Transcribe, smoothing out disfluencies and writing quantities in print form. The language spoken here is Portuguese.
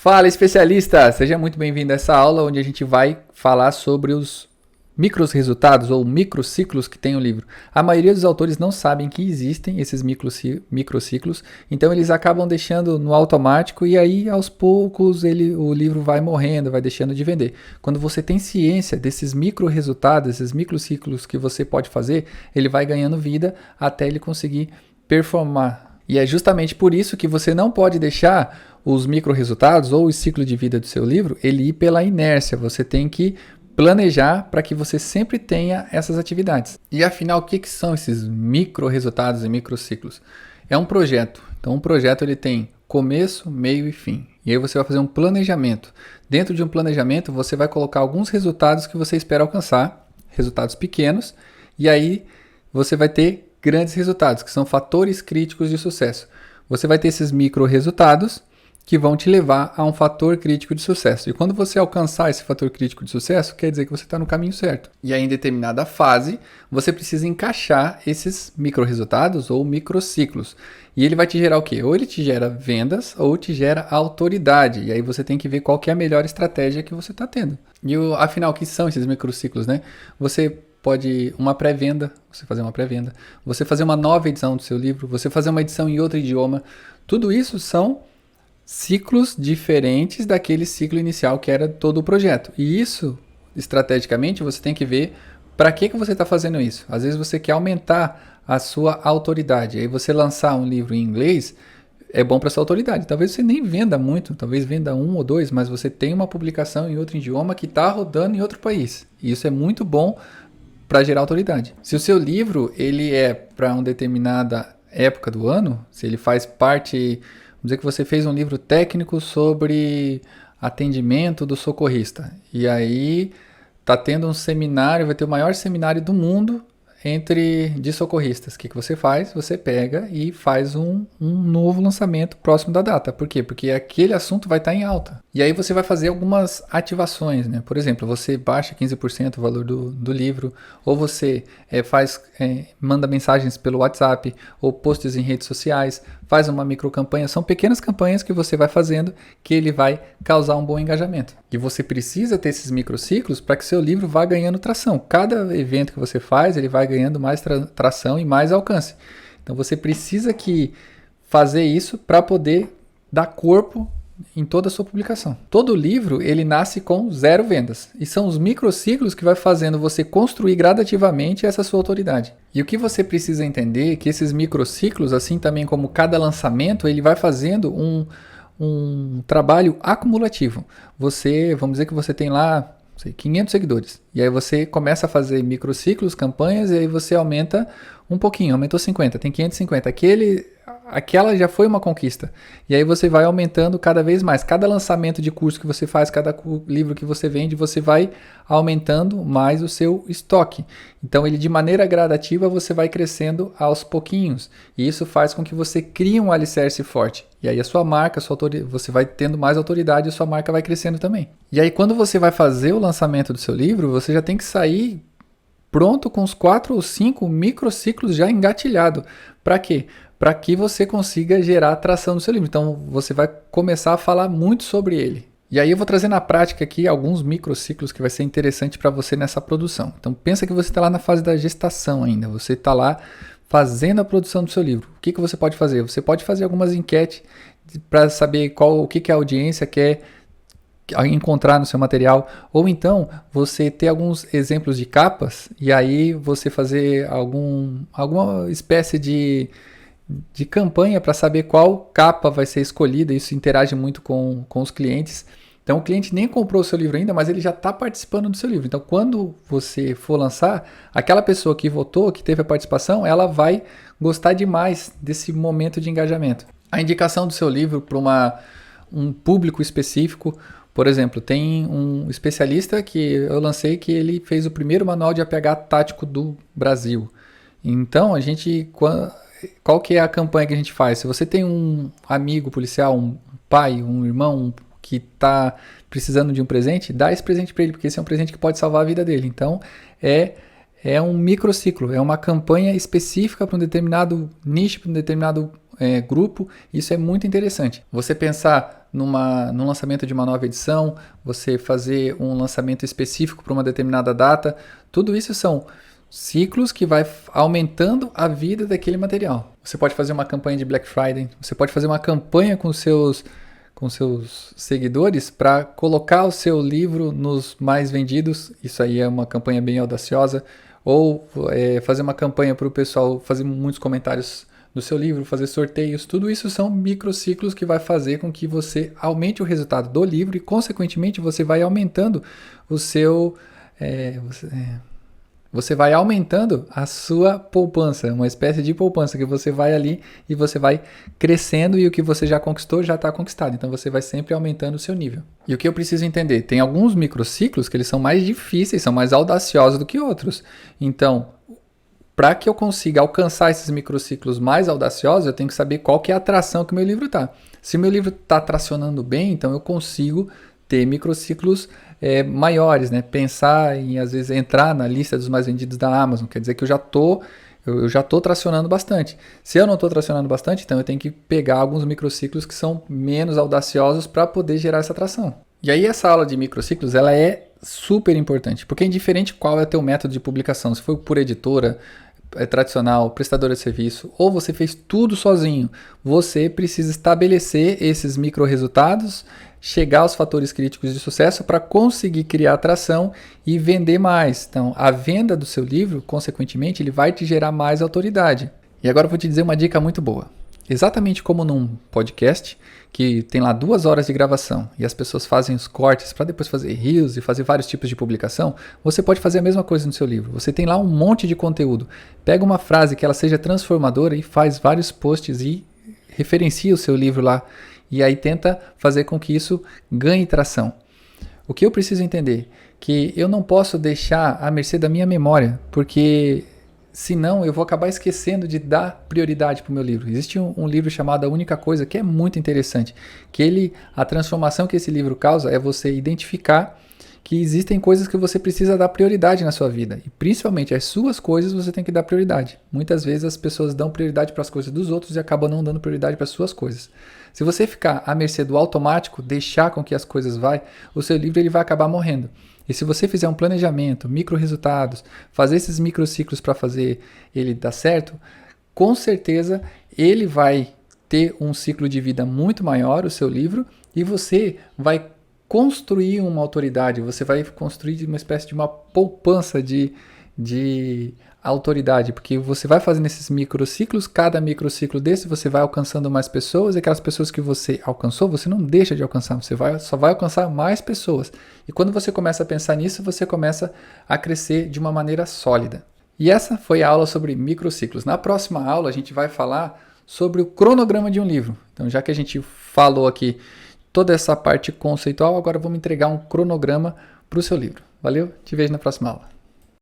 Fala, especialista! Seja muito bem-vindo a essa aula onde a gente vai falar sobre os micros resultados ou microciclos que tem o livro. A maioria dos autores não sabem que existem esses microciclos, então eles acabam deixando no automático e aí aos poucos o livro vai morrendo, vai deixando de vender. Quando você tem ciência desses micro resultados, esses microciclos que você pode fazer, ele vai ganhando vida até ele conseguir performar. E é justamente por isso que você não pode deixar os micro-resultados ou o ciclo de vida do seu livro, ele ir pela inércia. Você tem que planejar para que você sempre tenha essas atividades. E afinal, o que são esses micro-resultados e microciclos? É um projeto. Então, um projeto ele tem começo, meio e fim. E aí você vai fazer um planejamento. Dentro de um planejamento, você vai colocar alguns resultados que você espera alcançar, resultados pequenos, e aí você vai ter grandes resultados, que são fatores críticos de sucesso. Você vai ter esses micro-resultados que vão te levar a um fator crítico de sucesso. E quando você alcançar esse fator crítico de sucesso, quer dizer que você está no caminho certo. E aí, em determinada fase, você precisa encaixar esses micro-resultados ou microciclos. E ele vai te gerar o quê? Ou ele te gera vendas, ou te gera autoridade. E aí você tem que ver qual que é a melhor estratégia que você está tendo. E afinal, o que são esses microciclos, né? Você pode uma pré-venda, você fazer uma pré-venda, você fazer uma nova edição do seu livro, você fazer uma edição em outro idioma. Tudo isso são ciclos diferentes daquele ciclo inicial que era todo o projeto. E isso, estrategicamente, você tem que ver para que você está fazendo isso. Às vezes você quer aumentar a sua autoridade. Aí você lançar um livro em inglês é bom para sua autoridade. Talvez você nem venda muito, talvez venda 1 ou 2, mas você tem uma publicação em outro idioma que está rodando em outro país. E isso é muito bom para gerar autoridade. Se o seu livro ele é para uma determinada época do ano, se ele faz parte... Vamos dizer que você fez um livro técnico sobre atendimento do socorrista. E aí está tendo um seminário, vai ter o maior seminário do mundo de socorristas. O que você faz? Você pega e faz um novo lançamento próximo da data. Por quê? Porque aquele assunto vai estar em alta. E aí você vai fazer algumas ativações, né? Por exemplo, você baixa 15% o valor do livro, ou você manda mensagens pelo WhatsApp, ou posts em redes sociais, faz uma microcampanha. São pequenas campanhas que você vai fazendo que ele vai causar um bom engajamento. E você precisa ter esses microciclos para que seu livro vá ganhando tração. Cada evento que você faz, ele vai ganhando mais tração e mais alcance. Então você precisa fazer isso para poder dar corpo em toda a sua publicação. Todo livro ele nasce com 0 vendas. E são os microciclos que vai fazendo você construir gradativamente essa sua autoridade. E o que você precisa entender é que esses microciclos, assim também como cada lançamento, ele vai fazendo um trabalho acumulativo. Vamos dizer que você tem lá 500 seguidores. E aí você começa a fazer microciclos, campanhas, e aí você aumenta um pouquinho, aumentou 50, tem 550. Aquela já foi uma conquista. E aí você vai aumentando cada vez mais. Cada lançamento de curso que você faz, cada livro que você vende, você vai aumentando mais o seu estoque. Então, de maneira gradativa, você vai crescendo aos pouquinhos. E isso faz com que você crie um alicerce forte. E aí a sua marca, você vai tendo mais autoridade e a sua marca vai crescendo também. E aí quando você vai fazer o lançamento do seu livro, você já tem que sair pronto com os 4 ou 5 microciclos já engatilhado. Para quê? Para que você consiga gerar atração no seu livro. Então você vai começar a falar muito sobre ele. E aí eu vou trazer na prática aqui alguns microciclos que vai ser interessante para você nessa produção. Então pensa que você está lá na fase da gestação ainda. Você está lá fazendo a produção do seu livro. O que você pode fazer? Você pode fazer algumas enquetes para saber o que a audiência quer encontrar no seu material, ou então você ter alguns exemplos de capas e aí você fazer alguma espécie de campanha para saber qual capa vai ser escolhida. Isso interage muito com os clientes. Então o cliente nem comprou o seu livro ainda, mas ele já está participando do seu livro. Então quando você for lançar, aquela pessoa que votou, que teve a participação, ela vai gostar demais desse momento de engajamento. A indicação do seu livro para um público específico. Por exemplo, tem um especialista que eu lancei que ele fez o primeiro manual de APH tático do Brasil. Então, qual que é a campanha que a gente faz? Se você tem um amigo policial, um pai, um irmão que está precisando de um presente, dá esse presente para ele, porque esse é um presente que pode salvar a vida dele. Então, é um microciclo, é uma campanha específica para um determinado nicho, para um determinado grupo. Isso é muito interessante. Você pensar no lançamento de uma nova edição, você fazer um lançamento específico para uma determinada data. Tudo isso são ciclos que vai aumentando a vida daquele material. Você pode fazer uma campanha de Black Friday, você pode fazer uma campanha com seus seguidores para colocar o seu livro nos mais vendidos. Isso aí é uma campanha bem audaciosa. Ou fazer uma campanha para o pessoal fazer muitos comentários no seu livro, fazer sorteios. Tudo isso são microciclos que vai fazer com que você aumente o resultado do livro e, consequentemente, você vai aumentando o seu... Você vai aumentando a sua poupança, uma espécie de poupança que você vai ali e você vai crescendo e o que você já conquistou já está conquistado. Então você vai sempre aumentando o seu nível. E o que eu preciso entender? Tem alguns microciclos que eles são mais difíceis, são mais audaciosos do que outros. Então, para que eu consiga alcançar esses microciclos mais audaciosos, eu tenho que saber qual que é a tração que o meu livro está. Se o meu livro está tracionando bem, então eu consigo ter microciclos maiores, né? Pensar em, às vezes, entrar na lista dos mais vendidos da Amazon, quer dizer que eu já estou tracionando bastante. Se eu não estou tracionando bastante, então eu tenho que pegar alguns microciclos que são menos audaciosos para poder gerar essa tração. E aí essa aula de microciclos, ela é super importante, porque é indiferente qual é o teu método de publicação, se for por editora, tradicional, prestadora de serviço, ou você fez tudo sozinho, você precisa estabelecer esses micro resultados, chegar aos fatores críticos de sucesso para conseguir criar atração e vender mais. Então, a venda do seu livro, consequentemente, ele vai te gerar mais autoridade. E agora eu vou te dizer uma dica muito boa. Exatamente como num podcast, que tem lá 2 horas de gravação e as pessoas fazem os cortes para depois fazer reels e fazer vários tipos de publicação, você pode fazer a mesma coisa no seu livro. Você tem lá um monte de conteúdo. Pega uma frase que ela seja transformadora e faz vários posts e referencia o seu livro lá. E aí tenta fazer com que isso ganhe tração. O que eu preciso entender? Que eu não posso deixar à mercê da minha memória, porque senão eu vou acabar esquecendo de dar prioridade para o meu livro. Existe um livro chamado A Única Coisa, que é muito interessante, que a transformação que esse livro causa é você identificar que existem coisas que você precisa dar prioridade na sua vida. E principalmente as suas coisas você tem que dar prioridade. Muitas vezes as pessoas dão prioridade para as coisas dos outros e acabam não dando prioridade para as suas coisas. Se você ficar à mercê do automático, deixar com que as coisas vá, o seu livro ele vai acabar morrendo. E se você fizer um planejamento, micro resultados, fazer esses microciclos para fazer ele dar certo, com certeza ele vai ter um ciclo de vida muito maior, o seu livro, e você vai construir uma autoridade, você vai construir uma espécie de uma poupança de autoridade, porque você vai fazendo esses microciclos, cada microciclo desse você vai alcançando mais pessoas, e aquelas pessoas que você alcançou, você não deixa de alcançar, só vai alcançar mais pessoas. E quando você começa a pensar nisso, você começa a crescer de uma maneira sólida. E essa foi a aula sobre microciclos. Na próxima aula a gente vai falar sobre o cronograma de um livro. Então, já que a gente falou aqui toda essa parte conceitual, agora vamos entregar um cronograma para o seu livro. Valeu? Te vejo na próxima aula.